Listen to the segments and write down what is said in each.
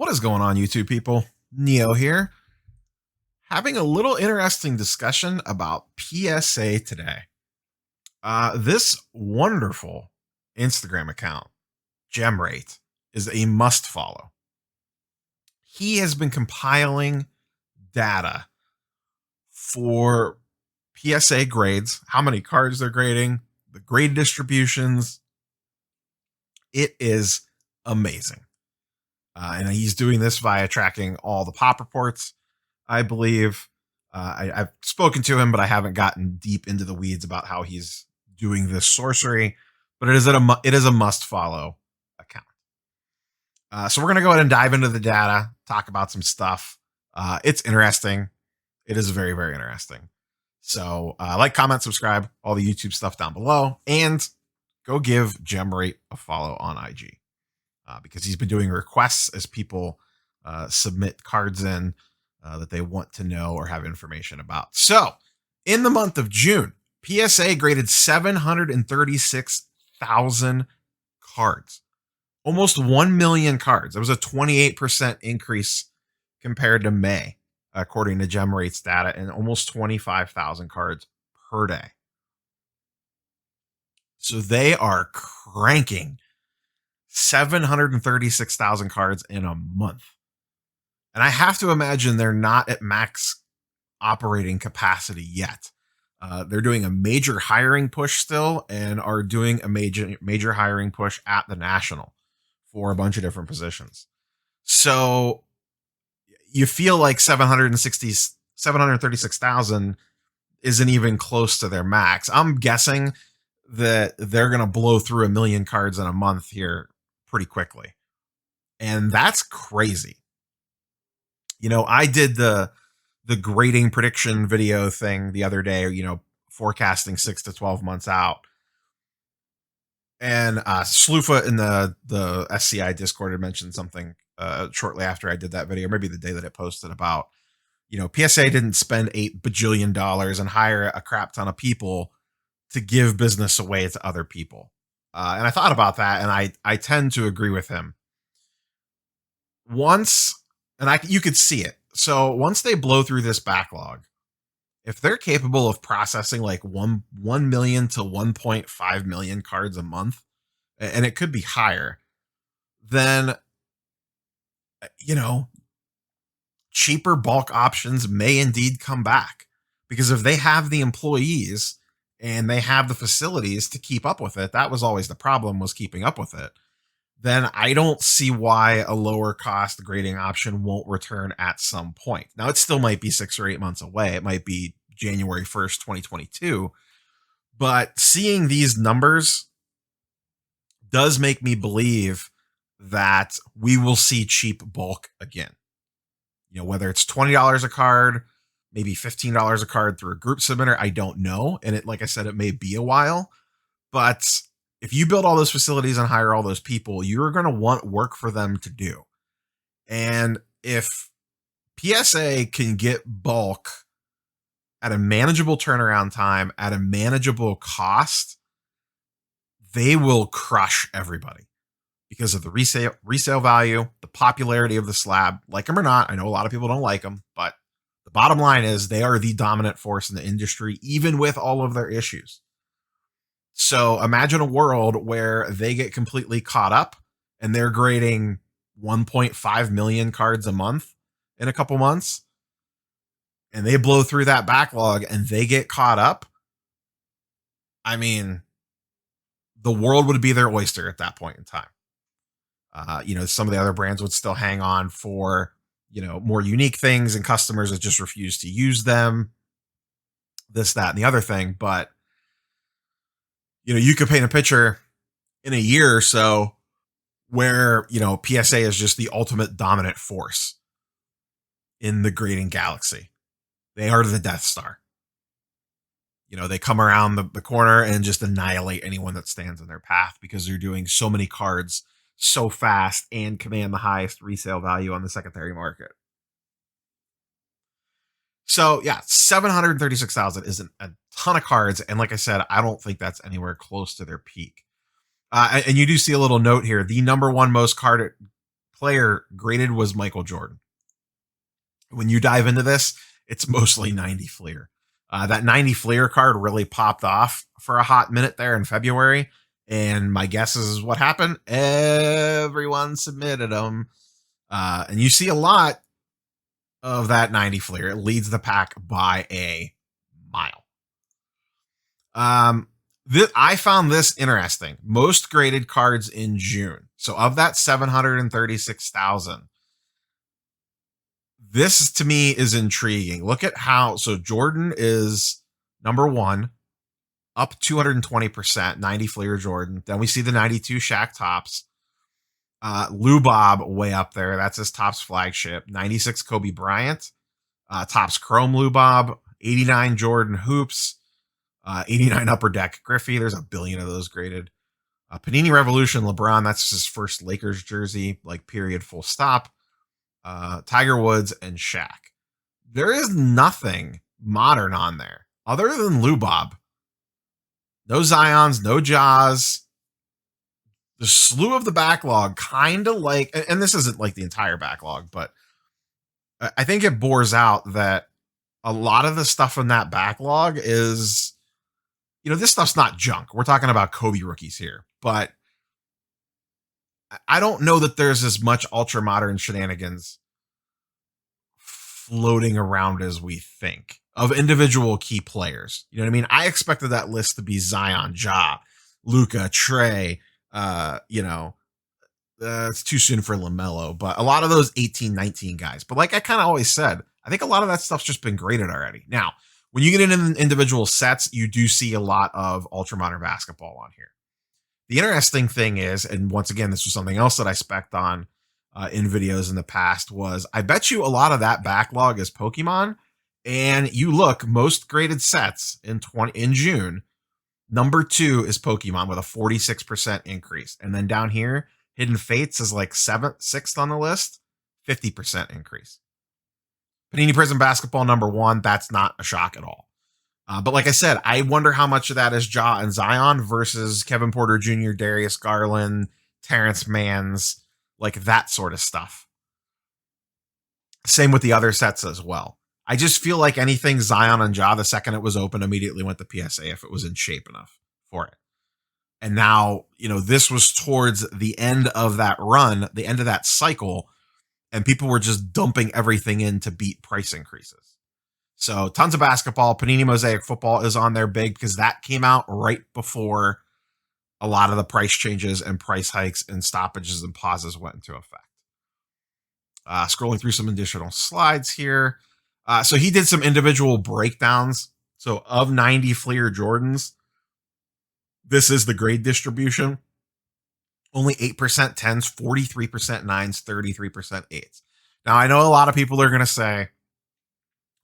What is going on, YouTube people? Neo here, having a little interesting discussion about PSA today. This wonderful Instagram account, Gemrate, is a must follow. He has been compiling data for PSA grades, how many cards they're grading, the grade distributions. It is amazing. And he's doing this via tracking all the pop reports, I believe. I've spoken to him, but I haven't gotten deep into the weeds about how he's doing this sorcery. But it is a must follow account. So we're gonna go ahead and dive into the data, talk about some stuff. It's interesting. It is very, very interesting. So like, comment, subscribe, all the YouTube stuff down below, and go give Gemrate a follow on IG. Because he's been doing requests as people submit cards in that they want to know or have information about. So, in the month of June, PSA graded 736,000 cards. Almost 1 million cards. That was a 28% increase compared to May, according to Gemrate's data, and almost 25,000 cards per day. So they are cranking 736,000 cards in a month. And I have to imagine they're not at max operating capacity yet. They're doing a major hiring push still, and are doing a major hiring push at the National for a bunch of different positions. So you feel like 736,000 isn't even close to their max. I'm guessing that they're going to blow through 1 million cards in a month here pretty quickly. And that's crazy. You know, I did the grading prediction video thing the other day, forecasting 6 to 12 months out. And Sloofa in the SCI Discord had mentioned something shortly after I did that video, maybe the day that it posted, about, PSA didn't spend $8 bajillion and hire a crap ton of people to give business away to other people. And I thought about that, and I tend to agree with him. You could see it. So once they blow through this backlog, if they're capable of processing like 1 million to 1.5 million cards a month, and it could be higher, then, cheaper bulk options may indeed come back. Because if they have the employees and they have the facilities to keep up with it, that was always the problem, was keeping up with it, then I don't see why a lower cost grading option won't return at some point. Now, it still might be 6 or 8 months away. It might be January 1st, 2022. But seeing these numbers does make me believe that we will see cheap bulk again. Whether it's $20 a card, maybe $15 a card through a group submitter, I don't know. And like I said, it may be a while. But if you build all those facilities and hire all those people, you're going to want work for them to do. And if PSA can get bulk at a manageable turnaround time, at a manageable cost, they will crush everybody because of the resale value, the popularity of the slab. Like them or not, I know a lot of people don't like them, but the bottom line is they are the dominant force in the industry, even with all of their issues. So imagine a world where they get completely caught up and they're grading 1.5 million cards a month in a couple months, and they blow through that backlog and they get caught up. I mean, the world would be their oyster at that point in time. Some of the other brands would still hang on for, more unique things, and customers that just refuse to use them, this, that, and the other thing. But, you could paint a picture in a year or so where, PSA is just the ultimate dominant force in the grading galaxy. They are the Death Star. They come around the corner and just annihilate anyone that stands in their path, because they're doing so many cards so fast and command the highest resale value on the secondary market. So yeah, 736,000 isn't a ton of cards. And like I said, I don't think that's anywhere close to their peak. And you do see a little note here. The number one most player graded was Michael Jordan. When you dive into this, it's mostly 90 Fleer. That 90 Fleer card really popped off for a hot minute there in February. And my guess is what happened. Everyone submitted them. And you see a lot of that 90 Fleer. It leads the pack by a mile. I found this interesting. Most graded cards in June. So of that 736,000, this to me is intriguing. Look at how, so Jordan is number one, up 220%, 90 Fleer Jordan. Then we see the 92 Shaq Tops. Lou Bob way up there. That's his Tops flagship. 96 Kobe Bryant. Tops Chrome Lou Bob. 89 Jordan Hoops. 89 Upper Deck Griffey. There's a billion of those graded. Panini Revolution LeBron. That's his first Lakers jersey, like period, full stop. Tiger Woods and Shaq. There is nothing modern on there other than Lou Bob. No Zions, no Jaws. The slew of the backlog kind of like, and this isn't like the entire backlog, but I think it bores out that a lot of the stuff in that backlog is, this stuff's not junk. We're talking about Kobe rookies here, but I don't know that there's as much ultra modern shenanigans floating around as we think of individual key players. You know what I mean? I expected that list to be Zion, Ja, Luka, Trey. It's too soon for LaMelo, but a lot of those 18, 19 guys. But like I kind of always said, I think a lot of that stuff's just been graded already. Now, when you get into individual sets, you do see a lot of ultra modern basketball on here. The interesting thing is, and once again, this was something else that I spec'd on in videos in the past, was I bet you a lot of that backlog is Pokemon. And you look, most graded sets in June, number 2 is Pokemon with a 46% increase. And then down here, Hidden Fates is like 6th on the list, 50% increase. Panini Prism Basketball number 1, that's not a shock at all. But like I said, I wonder how much of that is Ja and Zion versus Kevin Porter Jr., Darius Garland, Terrence Manns, like that sort of stuff. Same with the other sets as well. I just feel like anything Zion and Ja, the second it was open, immediately went to PSA if it was in shape enough for it. And now, this was towards the end of that run, the end of that cycle, and people were just dumping everything in to beat price increases. So tons of basketball. Panini Mosaic Football is on there big because that came out right before a lot of the price changes and price hikes and stoppages and pauses went into effect. Scrolling through some additional slides here. So he did some individual breakdowns. So of 90 Fleer Jordans, this is the grade distribution. Only 8% 10s, 43% 9s, 33% 8s. Now, I know a lot of people are going to say,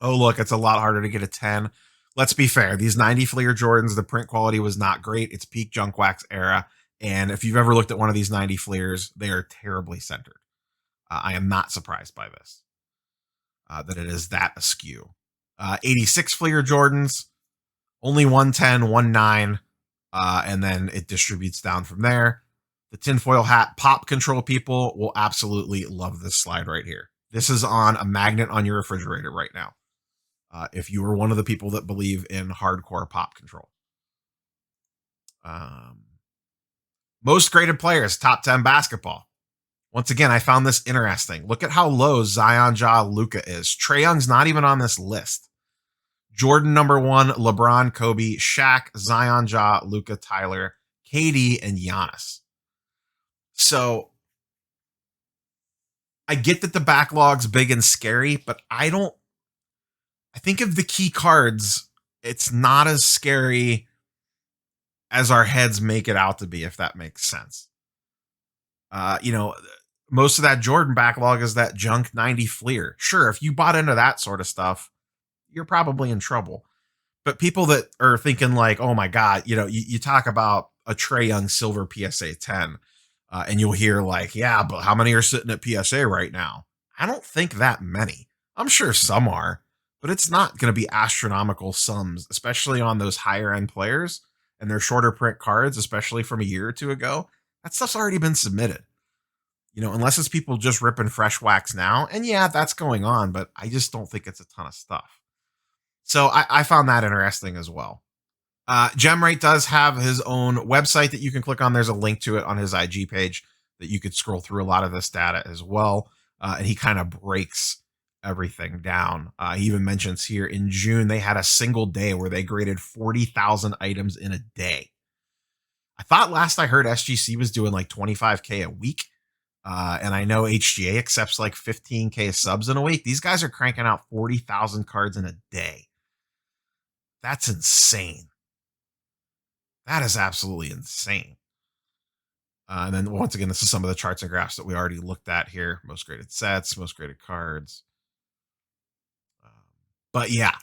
oh, look, it's a lot harder to get a 10. Let's be fair. These 90 Fleer Jordans, the print quality was not great. It's peak junk wax era. And if you've ever looked at one of these 90 Fleers, they are terribly centered. I am not surprised by this, that it is that askew. 86 Fleer Jordans, only 110, 19, and then it distributes down from there. The tinfoil hat pop control people will absolutely love this slide right here. This is on a magnet on your refrigerator right now. If you are one of the people that believe in hardcore pop control. Most graded players, top 10 basketball. Once again, I found this interesting. Look at how low Zion, Ja, Luka is. Trae Young's not even on this list. Jordan number 1, LeBron, Kobe, Shaq, Zion, Ja, Luka, Tyler, KD, and Giannis. So I get that the backlog's big and scary, but I think of the key cards, it's not as scary as our heads make it out to be, if that makes sense. Most of that Jordan backlog is that junk 90 Fleer. Sure, if you bought into that sort of stuff, you're probably in trouble. But people that are thinking like, oh my God, you talk about a Trae Young silver PSA 10, and you'll hear like, yeah, but how many are sitting at PSA right now? I don't think that many. I'm sure some are, but it's not going to be astronomical sums, especially on those higher end players and their shorter print cards, especially from a year or two ago. That stuff's already been submitted. Unless it's people just ripping fresh wax now. And yeah, that's going on, but I just don't think it's a ton of stuff. So I found that interesting as well. Gemrate does have his own website that you can click on. There's a link to it on his IG page that you could scroll through a lot of this data as well. And he kind of breaks everything down. He even mentions here in June, they had a single day where they graded 40,000 items in a day. I thought last I heard SGC was doing like 25K a week. And I know HGA accepts like 15K subs in a week. These guys are cranking out 40,000 cards in a day. That's insane. That is absolutely insane. And then once again, this is some of the charts and graphs that we already looked at here. Most graded sets, most graded cards. But yeah.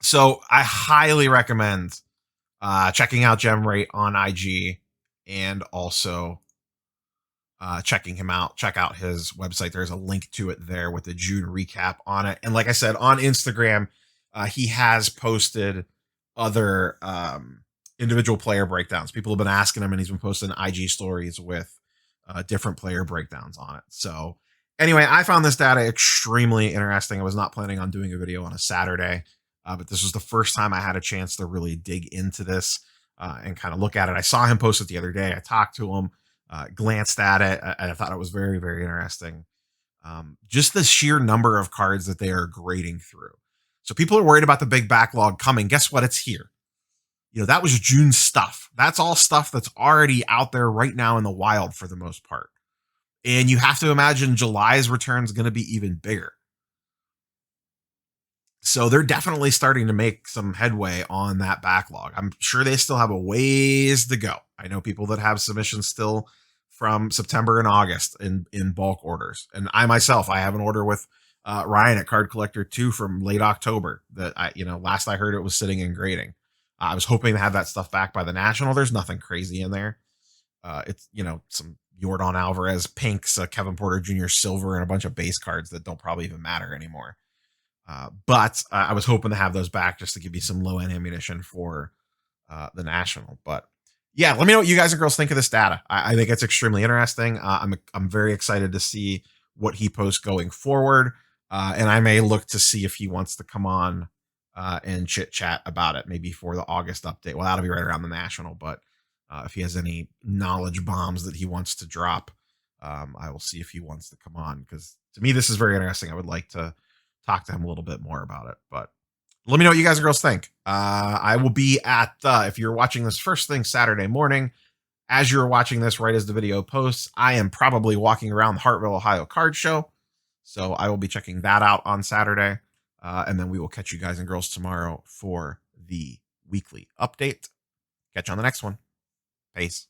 So I highly recommend checking out Gemrate on IG and also checking him out. Check out his website. There's a link to it there with the June recap on it. And like I said, on Instagram, he has posted other individual player breakdowns. People have been asking him, and he's been posting IG stories with different player breakdowns on it. So anyway, I found this data extremely interesting. I was not planning on doing a video on a Saturday, but this was the first time I had a chance to really dig into this and kind of look at it. I saw him post it the other day. I talked to him, glanced at it. I thought it was very, very interesting. Just the sheer number of cards that they are grading through. So people are worried about the big backlog coming. Guess what? It's here. That was June stuff. That's all stuff that's already out there right now in the wild for the most part. And you have to imagine July's return is going to be even bigger. So they're definitely starting to make some headway on that backlog. I'm sure they still have a ways to go. I know people that have submissions still from September and August in bulk orders. And I myself, I have an order with Ryan at Card Collector 2 from late October that last I heard it was sitting in grading. I was hoping to have that stuff back by the National. There's nothing crazy in there. It's, some Yordan Alvarez pinks, Kevin Porter Jr. silver, and a bunch of base cards that don't probably even matter anymore. But I was hoping to have those back just to give you some low-end ammunition for the National. But yeah, let me know what you guys and girls think of this data. I think it's extremely interesting. I'm very excited to see what he posts going forward. And I may look to see if he wants to come on and chit chat about it, maybe for the August update. Well, that'll be right around the National, but if he has any knowledge bombs that he wants to drop, I will see if he wants to come on, because to me, this is very interesting. I would like to talk to him a little bit more about it, but let me know what you guys and girls think. I will be at, if you're watching this first thing Saturday morning, as you're watching this, right as the video posts, I am probably walking around the Hartville, Ohio card show. So I will be checking that out on Saturday. And then we will catch you guys and girls tomorrow for the weekly update. Catch you on the next one. Peace.